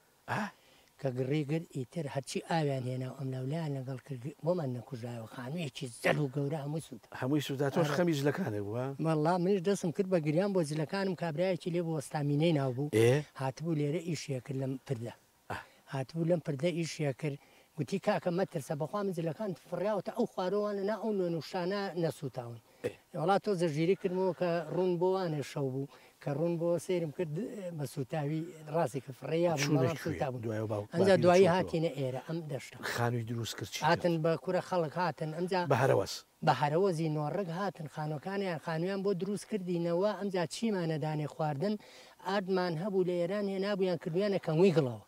کە گڕیگر ئیتر هەرچی ئاویان هێنا ئەم لەولایان لەگەڵ کرد بۆمان نەکوژایەوە خانوویەکی زەل و گەورە هەمووی سووتە تۆش خەمی جلەکانێ بووە وەڵا منیش دەستم کرد بە گریان بۆ جلەکانم کابرایەکی لێ بۆ وەستامینەی ناو بوو هاتبوو لێرە ئیشیە کرد لەم پردە هاتبوو لەم پردە ئیشیە کرد گوتی کاکە مەترسە بەخوا من جلەکان فڕیاوەتە ئەو خوارەوانە نا ئەو نوێنوشانە نەسووتاون وڵا تۆ زەژیری کردمەوە کە ڕوون بۆوانە شەو بوو کە ڕوون بۆ سێرم کرد بە سوتاوی ڕاستی کە فڕێیا ئەمجا دوایی هاتیینە ئێرە ئەم دەشتا خانووی دروست کرد هاتن بە کوورە خەڵک هاتن ئەمجا بە هەرەوەزی نۆڕک هاتن خانۆکانیان خانویان بۆ دروست کردینەوە ئەمجا چیمانەدانێ خواردن ئاردمان هەبوو لە ئێران هێ نابوویان کردویانە کەنگوی گڵەوە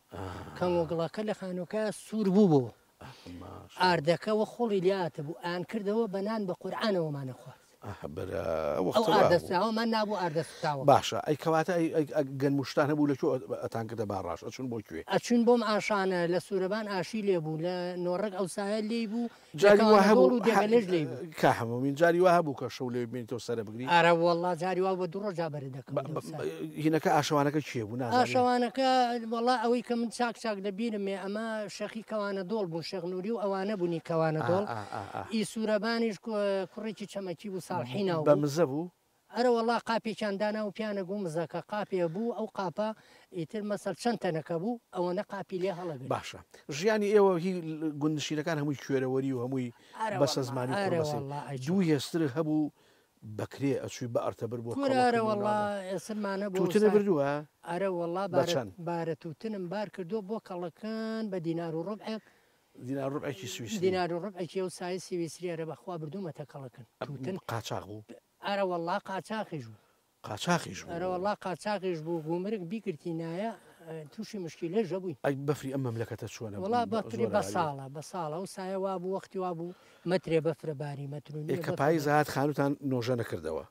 کەنگۆگڵەکە لە خانۆکە سوور بوو بۆ ئاردەکەەوە خۆڵی لاتە بوو ئان کردەوە بەنان بە قورعانەوەمانە خوارد ئەومان نابوو ئاردەستاوە باشە ئەی کەواتە گەن مشتان هەبوو لە ئەتان کردە باڕاش ئەچون بۆ کوێ ئەچون بۆم ئاشانە لە سوورەبان ئاشی لێ بوو لە نۆڕک ئەو سایە لێ بوو جاریش لێ کا هەمومین جاری وا هەبوو کە شەو لێ بینیتەوە سەرە بگری ئارە وەڵا جاری وا بە دوو ڕۆژا بەرە دەکەم هینەکە ئاشەوانەکە چیە بوو ئاشەوانەکە وەڵا ئەوەی کە من چاک لەبیرمێ ئەمە شەخی کەوانە دۆڵ بوو شەغنووری و ئەوانە بوونی کەوانە دۆڵ ئی سوورەبانیش کوڕێکی چەمەکی بوو ساڵحینەوە مزە بوو ئەرە وەڵا قاپێکیان دانا و پیانە گوو مزەکە قاپێ بوو ئەو قاپە ئیتر مەسەر چەند تەنەکە بوو ئەوەنە قاپی لێ هەڵەگرت باشە ژیانی ئێوە هی گوندشینەکان هەمووی کوێرەوەری و هەمووی بەسە زمانی دوو هێستر هەبوو بەکرێ ئەچووی بە ئەرتەبر بۆ ئەرەوەڵا ئێسرمانە بووتنە بردووە ئەرە وەڵا بارە تووتنم بار کردو بۆ کەڵەکان بە دینار و ڕۆبعێک دینار ڕبعێکی سویسری دینار و ڕبعێکی ئەو سای سویسریەرە بەخوا بردوومەتە کەڵەکەن توتن قاچاق بوو ئەرە وەڵا قاچاقیش بوو قاچاقیش بوو ئەرە وەڵا قاچاقیش بوو بوومرگ بیگرتی نایە تووشی مشکیلە ژەبووی ئەی بەفری ئەم مەملەکەتە چۆنە وڵا بەفری بە ساڵە و سایە وا بوو وەختی وا بوو مەترێ بەفرەباری مەترونی کە پای زات خانوتان نۆژە نەکردەوە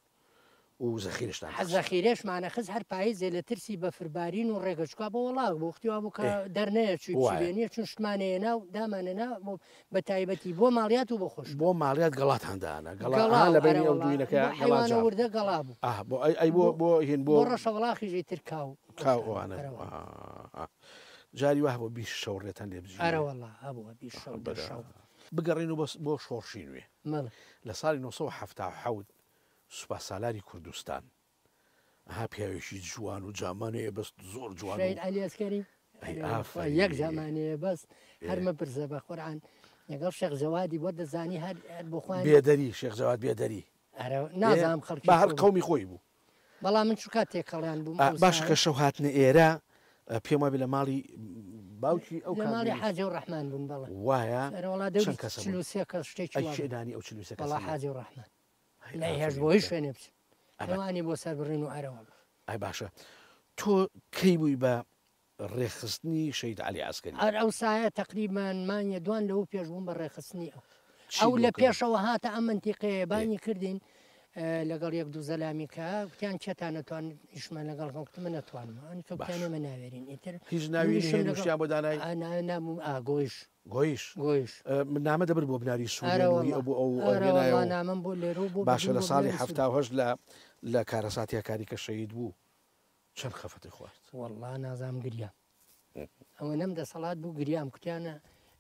و زەخیرشتان زەخیرێشمانە خز هەر پاییزێ لە ترسی بەفربارین و ڕێگەچکا بە وڵاق بۆ وختی وا بوو کە دەرنەیە چوێنە چون شتمانەیە ناو دامانەنا بە تایبەتی بۆ ماڵیات و بخۆش بۆ ماڵیات گەڵاتاندانە گەڵا لە بینی ئەو دوینەکە حیوانە وردە گەڵا بوو بۆ ئەی بۆ هێن بۆ ڕەشەوەڵاخیژی ترکاو کاوانە جاری واه بۆ بیش شەوڕێتان لێ بژی ئەرەوەڵا هەبووە بیش شەو بگەڕین و بۆ شۆڕشی نوێ لە ساڵی 1970 سوپا سالاری کوردستان ها پیاوێکی جوان و جامانەیە بەست زۆر جوان ئەلیاسکەری یەک زمانەیە بەست هەرمە پرسە بە قورعان لەگەڵ شێخ جەوادی بۆ دەزانی هەر بخوان بێدەری شێخ جەواد بێدەری نازانم خەڵکی بە هەر قەومی خۆی بوو بەڵام من چکات تێکەڵیان بوو باش کە شەو هاتنە ئێرە پێم وابێ لە ماڵی باوکی ئەو ماڵی حاجە و ڕەحمان بوون بەڵێ وایە چلوسێ کە شتێکی دانی ئەو چلوسێ بەڵا حاجە و ڕەحمان لای هێش بۆی شوێنێ بچ ئەوانی بۆ سەر بڕین و ئەرەوە ئای باشە تۆ کەی بووی بە ڕێخستنی شەید عەلی عەسکەری ئەو سایە تەقریبان مانگە دوان لەو پێش بووم بە ڕێخستنی ئەو لە پێشەوە هاتە ئەم منتیقەیە بانی کردین لەگەڵ یەک دوو زەلامی کە وتیان چێتان نەتوان ئیشمان لەگەڵ خەڵکتمە نەتوانمە ئەنی کەوتیانێمە ناوێرین ئیتر هیچ ناویشیان بۆ دانای گۆیش من نامە دەبر بۆ بناری سوورەوەی بۆ ئەو نامم بۆ لێرە و باشە لە ساڵی هەفتاهەشت لە کارەساتی کاری کە شەید بوو چەند خەفەتی خوارد وەڵڵا نازام گریام ئەوە نەم دەسەڵات بوو گریام کوتیانە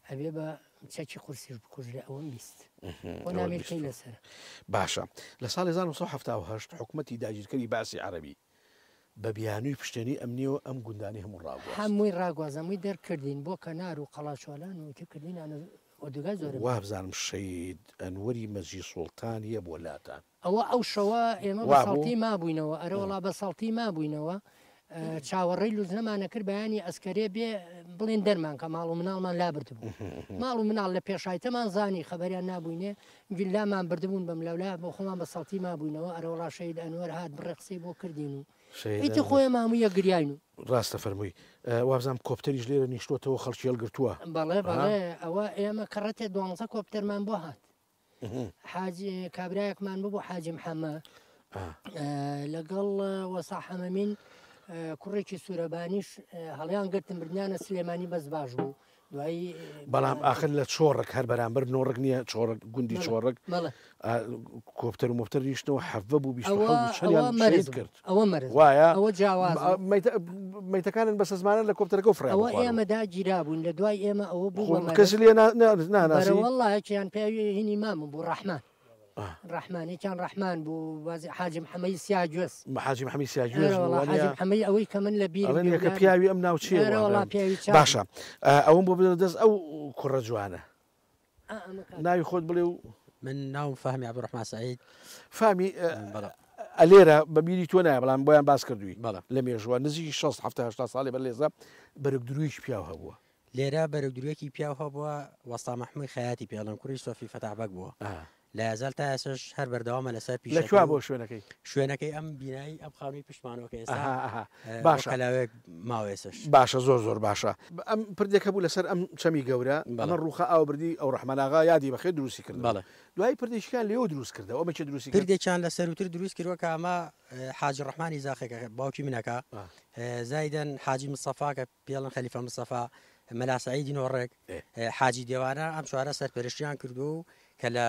ئەبێ بە چەکی قورسیش بکوژرێ ئەوەم بیست بۆ نامێرکەی لەسەر باشە لە ساڵی 1970 حکوومەتی داگیرکەری باسی عەرەبی بە بیانووی پشتێنی ئەمنیەوە ئەم گوندانی هەموو ڕاگواز هەمووی ڕاگوازەمووی دەرکردین بۆ کەنار و قەڵاچۆلان و کردینانە ئۆدگا زۆر وابزانم شەید ئەنوەری مەجی سوڵتانیە بۆ لاتان ئەوە ئەو شەوە ئێمە بە سەڵتی مابووینەوە ئەرەوەڵا بە سەڵتی مابووینەوە چاوەڕێی لوز نەمانە کرد بەیانی ئەسکەرێ بێ بڵێن دەرمان کە ماڵ و مناڵمان لابرد بوو ماڵ و مناڵ لە پێشایتەمان زانی خەبەریان نابووینێ گیلامان بردبوون بەم لەولا بۆ خۆمان بە سەڵتی مابووینەوە ئەرەوەڵا شەید ئەنوەر هات بڕێ قسەی بۆ کردین و ئیتی خۆی ماموویە گریاین و ڕاستە فەرمووی وابزانام کۆپتەریش لێرە نیشتۆتەوە خەڵکی هەڵگرتووە بەڵێ بەڵێ ئەوە ئێمە کەڕەتێ 12 کۆپتەرمان بۆ هات حاجی کابرایەکمان بوو بۆ حاجی محەممە لەگەڵ وەسا حەمەمین کوڕێکی سوورەبانیش هەڵیان گرتن بردیانە سلێمانی بەس باش بوو دوایی بەڵام آخر لە چۆڕک هەر بەرامبەر نۆڕک نییە چۆڕک گوندی چۆڕک کۆپتەر و مۆفتەر ریشتەوە حەڤە بوو مەرز کرد ئەوە مەرز وایە ئەوە جیاواز مەیتەکانن بە سەزمانە لە کۆپتەرەکە و فرای ئەوە ئێمەدا گیرا بوون لە دوای ئێمە ئەوە بوو کەس لێ ناناسی وەڵڵایەکیان پێوی هینی مامە بوو ڕەحمان ڕەحمانێکیان ڕەحمان بوو بازی حاجی محەممەدی سیاجوێس حاجی محەممەدی سیاجوێس محەممەدی ئەوەی کە من لە بیرکە پیاوی ئەم ناوچێ باشە ئەوم بۆ بدە دەست ئەو کوڕە جوانە ناوی خۆت بڵێ و من ناوم فەهمی عەبدوڕەحمان سەعید فامی ئەلێرە بەبیری تۆ نایە بەڵام بۆیان باس کردووی لە مێژوە نزیکی 60 ساڵی بەر لێزە بەرەگدرویش پیاو هەبووە لێرە بەرەگدرویەکی پیاو هەبووە وەستا مەحمووی خەیاتی پێڵم کوڕی سۆفی فەتاحبەک بووە لە ئازال تا ئێسش هەر بەردەوامە لەسەر پیش لەکووا بۆ شوێنەکەی ئەم بینایی ئەم خاونی پشمانەوە ئێستا باشە کەلاوێک ماوێسش باشە زۆر باشە ئەم پردێکە بوو لەسەر ئەم چەمی گەورە ئەمە ڕوخە ئاوبردی ئەو ڕەحماناغا یادی بەخێر دروستی کرد بەڵێ دوای پردێکیان لێەوە دروست کردەوە ئەمە چه دروستی پردێکیان لە سەروتر دروست کردووە کە ئەمە حاجی ڕەحمانی زاخێکە باوکی منەکە زایدەن حاجی مستەفا کە پێڵن خەلیفە مستەفا مەلا سەعیدی نۆڕێک حاجی دێوانە ئەم چوارە سەرپەرشتیان کردو و کە لە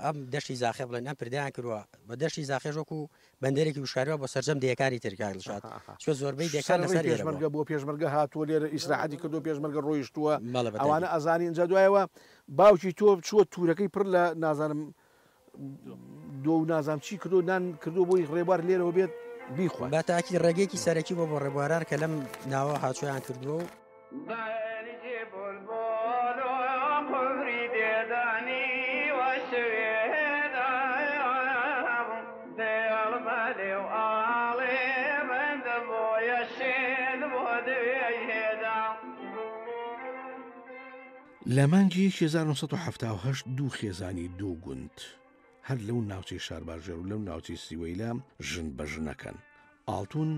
ئەم دەشتی زاخێ بڵێن ئەم پردیان کردووە بە دەشتی زاخێژۆک و بەندێرێکی وشاریەوە بۆ سەرجەم دەیەکانی ترکاگڵشات چۆ زۆربەی دەکان لەسەر پێشمەرگە بۆ پێشمەرگە هاتووە لێرە ئیسراحەتی کردو پێشمەرگە ڕۆیشتووە ئەوانە ئەزانی اینجا دوایەوە باوکی تۆ چووە تورەکەی پڕ لە نازانم دۆ و نازام چی کردو نان کردو بۆی ڕێبوار لێرەوە بێت بیخوا بە تاکی ڕێگەیەکی سەرەکی بۆ ڕێبواران کە لەم ناوە هاتوویان کردووە و لە مانگی 1970 دوو خێزانی دوو گوند هەر لەو ناوچەی شارباژێر و لەو ناوچەی سیوەیلا ژن بە ژنەکەن. ئاڵتون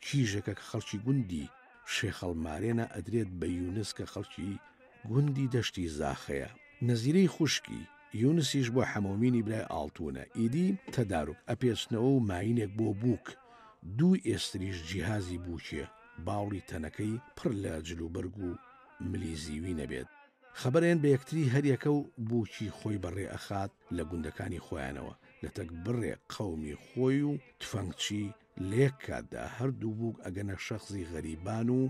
کیژێکە کە خەڵکی گوندی شێخەڵمارێنە ئەدرێت بە یونس کە خەڵکی گوندی دەشتی زاخەیە. نەزیرەی خوشکی یونسیش بۆ حەمۆمینی برای ئاڵتونە. ئیدی تەداروک ئەپێچنەوە و ماینێک بۆ بووک. دوو ئێستریش جیهازی بووکێ باوڵی تەنەکەی پڕ لە جلوبەرگ و ملیزیوی نەبێت. خەبەرێن بە یەکتری هەریەکە و بووکی خۆی بەڕێ ئەخات لە گوندەکانی خۆیانەوە لە تەک بڕێ قەومی خۆی و تفەنگچی لێک کاتدا هەردوو بووک ئەگەنە شەخصی غەریبان و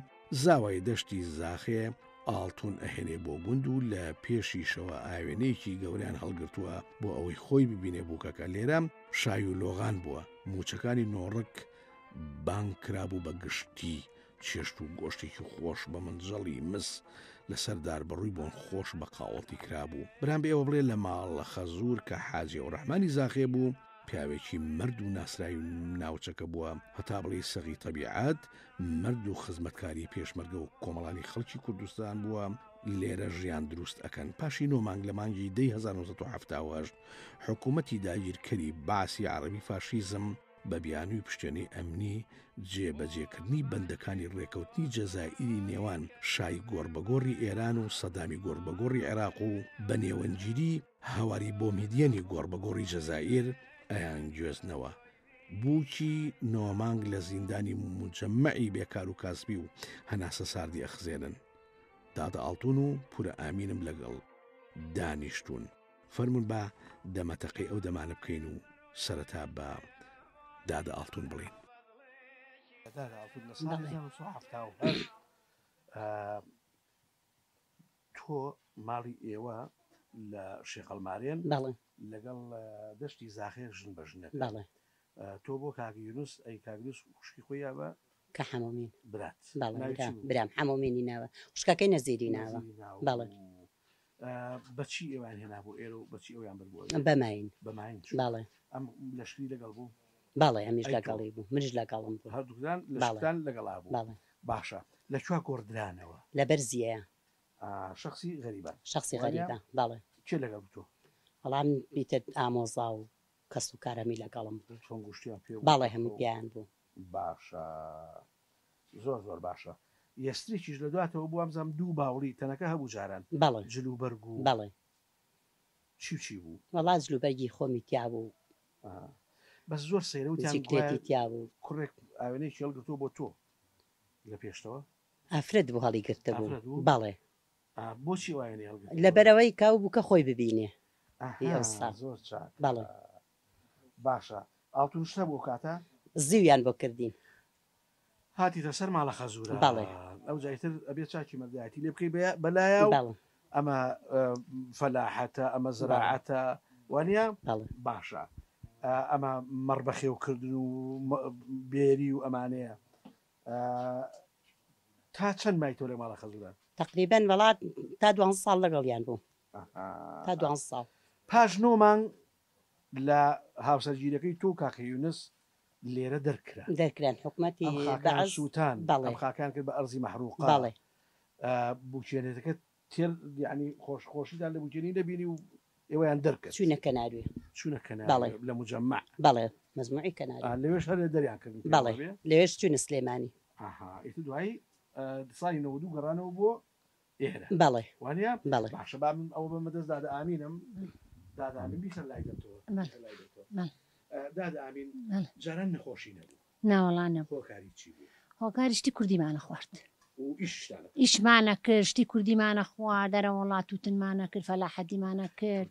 زاوای دەشتی زاخێ ئاڵتون ئەهێنێ بۆ گوند و لە پێشیشەوە ئاوێنەیەکی گەوریان هەڵگرتووە بۆ ئەوەی خۆی ببینێ بووکەکە. لێرە شای و لۆغان بووە. موچەکانی نۆڕک بانگ کرابوو بە گشتی چێشت و گۆشتێکی خۆش بە منجەڵی مس لەسەردار بەڕووی بۆن خۆش بە قاوەڵی کرابوو. برام بێ ئەوە بڵێ لە ماڵە خەزوور کە حاجی و ڕەحمانی زاخێ بوو پیاوێکی مرد و ناسرای و ناوچەکە بووە هەتا بڵێ سەغی تەبیعات مرد و خزمەتکاری پێشمەرگە و کۆمەڵانی خەڵکی کوردستان بووە. لێرە ژیان دروست ئەکەن. پاشی 9 مانگ لە مانگی 1970 حکوومەتی داگیرکەری باسی عەرەبی فاشیزم بە بیانووی پشتێنەی ئەمنی جێبەجێکردنی بەندەکانی ڕێکەوتنی جەزائیری نێوان شای گۆڕبەگۆڕی ئێران و سەدامی گۆڕبەگۆڕی عێراق و بە نێوەنگیری هەواری بۆ میدیەنی گۆڕبەگۆڕی جەزائیر ئەیان گوێزنەوە. بووکی 9 مانگ لە زیندانی مجەمەعی بێکار و کاسبی و هەناسە ساردی ئەخزێنن. دادە ئاڵتون و پورە ئامینم لەگەڵ دانیشتون فەرمون بە دەمەتەقی ئەو دەمانە بکەین و سەرەتا بە دادە ئاڵتون بڵین. تۆ ماڵی ئێوە لە شێخەڵمارێن لەگەڵ دەشتی زاخێ ژن بە ژنە. تۆ بۆ کاگە یونس ئەی کاگرس خوشکی خۆیان بە کە حەمۆمین برات برام حەمۆمینی ناوە خوشکەکەی نەزیری ناوە. بەڵێ بەچی ئێوان هێنا بۆ ئێرە و بەچی ئەویان بردبووە بەماین بەماین. بەڵێ ئەم لەشکری لەگەڵ بوو. بەڵێ ئەمیش لەگەڵی بوو منش لەگەڵم بوو. هەردووکدان لەشتان لەگەڵا بوو. باشە لەکوێ گۆڕدرانەوە؟ لە بەرزیەیە. شخصی غەریبە. شخصی غەریبە. بەڵێ کێ لەگەڵ تۆ؟ وەڵام بیتر ئامۆزا و کەس و کارەمی لەگەڵم بوو. چۆن گوشتیان پێ؟ بەڵێ هەموو پیان بوو. باشە زۆر زۆر باشە. یەسترێکیش لە دواتەوە بوو ئەمزانم دوو باوڵی تەنەکە هەبوو جاران. بەڵێ جلوبەرگ و بەڵێ چی بوو؟ وەڵا جلوبەرگی خۆمی تیا بوو. بەس زۆر سەیرە و جیکرێتی تیا بوو. کوڕێک ئاوێنەیەکی هەڵگرتووە بۆ تۆ لە پێشتەوە؟ ئافرەت بوو هەڵی گرتە بوو. بەڵێ بۆچی وایەنەی هەڵگرت؟ لەبەرەوەی کاو بوو کە خۆی ببینێ. زۆر چاک. بەڵێ باشە ئاڵتون شتە بۆ کاتە؟ زیویان بۆ کردین. هاتیتە سەر ماڵە خەزوورە. بەڵێ ئەو جایتر ئەبێت چاکی مەردایەتی لێ بکەی بەلایە و ئەمە فەلاحەتە ئەمە زراعەتە وانە؟ باشە ئەمە مەڕبەخێوکردن و بێری و ئەمانەیە. تا چەند مای تۆ لە ماڵە خەزوورە؟ تقریبەن وڵات تا 12 ساڵ لەگەڵیان بوو. تا 12 ساڵ. پاش 9 مانگ لە هاوسەرگیریەکەی تۆ کاکە یونس لێرە دەرکران حکومەتی سووتان خاکان کرد بە ئەرزی مەحروقە. بەڵێ بووکێنێتەکە تێر یعنی خۆشخۆشیدان لە بووکێنی دەبینی و ئێوەیان دەرکرد چوونە کەناوێ چوونە کەناوێ لە مجەمع. بەڵێ مەزموعی کەناوێ لەوێش هەر دەریان کردن. بەڵێ لەوێش چوونە سلێمانی. ئیتر دوایی ساڵی 92 گەڕانەوە بۆ ئێرە. بەڵێ وانە؟ بەڵێ باشە با من ئەوە بەمە دەست دادە ئامینم دادا ئامین بیکە لای دەتەوە. دادا ئامین جاران نەخۆشی نەبوو؟ ناوەڵا نەبوو. هۆکاری چی بوو؟ هۆکاری شتی کوردیمانە خوارد. ئیشتانە ئیشمانە کرد شتی کوردیمانە خوارد دەرە وڵات و تنمانە کرد فەلاحەتیمانە کرد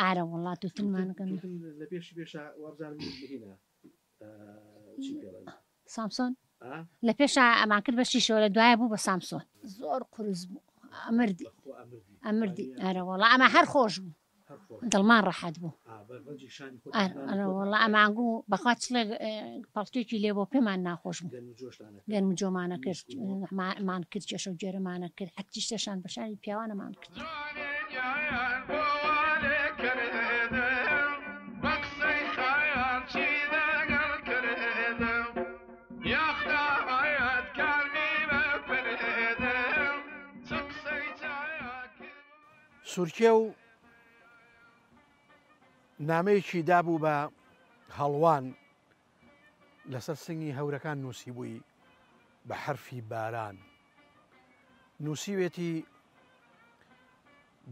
ئارە وڵات و تنمانەکەن لە پێشی پێشە وابزانم هینە چی پێڵێن؟ سامسۆن لە پێش ئەمان کرد بە شیشەوە لە دوایە بوو بە سامسۆن زۆر قورس بوو ئەمردی ئارە وڵا ئەمە هەر خۆش بوو دڵمان ڕەحەت بوو. وڵا ئەمانگوو بەخوا چڵێ پەڵتێکی لێ بۆ پێمان ناخۆش بوو گەرم و جۆمانە کرد مان کرد کێشە و جێرەمانە کرد حەتی شتەشان بەشانی پیاوانەمان کرد. سورکێ و نامەیەکی دابوو بە هەڵوان لەسەر سنگی هەورەکان نووسی بووی بە حرفی باران نووسیوێتی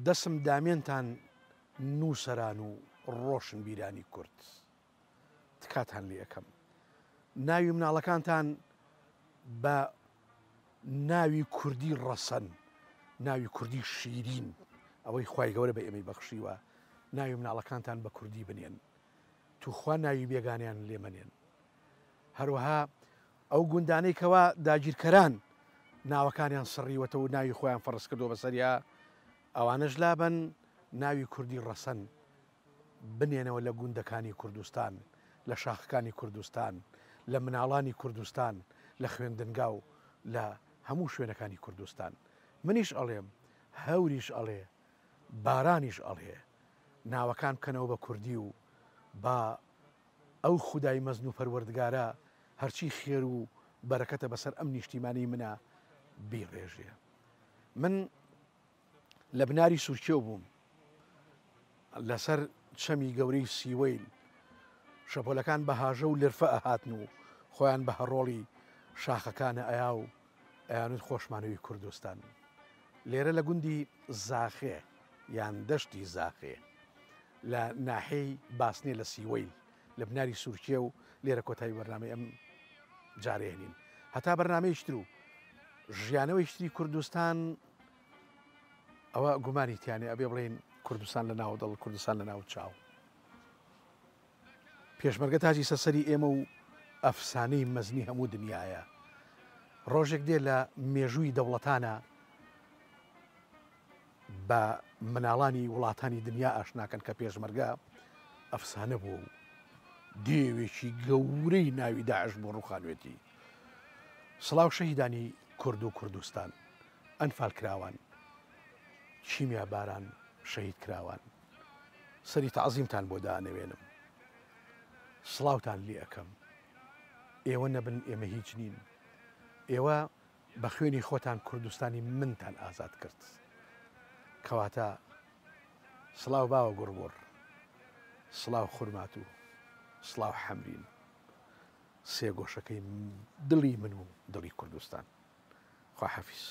دەسم دامێنتان نووسەران و ڕۆشن بیرانی کورد تکاتان لێ یەکەم ناوی مناڵەکانتان بە ناوی کوردی ڕەسەن ناوی کوردی شیرین ئەوەی خوای گەورە بە ئێمەی بەخشیوە ناوی مناڵەکانتان بە کوردی بنێن توخوا ناوی بێگانیان لێمەنێن هەروەها ئەو گوندانەی کەوا داگیرکەران ناوەکانیان سڕیوەتە و ناوی خۆیان فەرز کردو بەسەریا ئەوانەش لابن ناوی کوردی ڕەسەن بنێنەوە لە گوندەکانی کوردستان لە شاخەکانی کوردستان لە مناڵانی کوردستان لە خوێندنگا و لە هەموو شوێنەکانی کوردستان منیش ئەڵێم هەوریش ئەڵێ بارانیش ئەڵێ ناوەکان بکەنەوە بە کوردی و با ئەو خودای مەزن و پەروەردگارە هەرچی خێر و بەرەکەتە بەسەر ئەم نیشتیمانی منە بیڕێژێ من لە بناری سورکێ بووم لەسەر چەمی گەورەی سیوەیل شەپۆلەکان بە هاژە و لرفە ئەهاتن و خۆیان بە هەڕۆڵی شاخەکانە ئەیا و ئەیانوت خۆشمانەوەی کوردستان لێرە لە گوندی زاخێ یان دەشتی زاخێ لە ناحەی باسنێ لە سیوەیل لە بناری سورکێ و لێرە کۆتایی بەرنامەی ئەم جارێنین هەتا بەرنامەیشتر و ژیانەوەی شتری کوردستان ئەوە گومانی تیانێ ئەبێ بڵێن کوردستان لە ناو دڵ کوردستان لە ناو چاو پێشمەرگە تاجی سەسەری ئێمە و ئەفسانەی مەزنی هەموو دنیاە ڕۆژێک دێ لە مێژووی دەوڵەتانە بە مناڵانی وڵاتانی دنیا ئاشناکەن کە پێشمەرگە ئەفسانە بوو و دێوێکی گەورەی ناوی داعش بۆ ڕووخانوێتی سڵاو شەهیدانی کورد و کوردستان ئەنفال کراوان چیمیا باران شەهید کراوان سەری تەعزیمتان بۆ دانەوێنم سڵاوتان لێ ئەەکەم ئێوە نەبن ئێمە هیچ نین ئێوە بە خوێنی خۆتان کوردستانی منتان ئازاد کرد کەواتە سڵاو باوە گوڕگۆڕ سڵاو خورمات و سڵاو حەمرین سێ گۆشەکەی دڵی من و دڵی کوردستان خوا حەفیز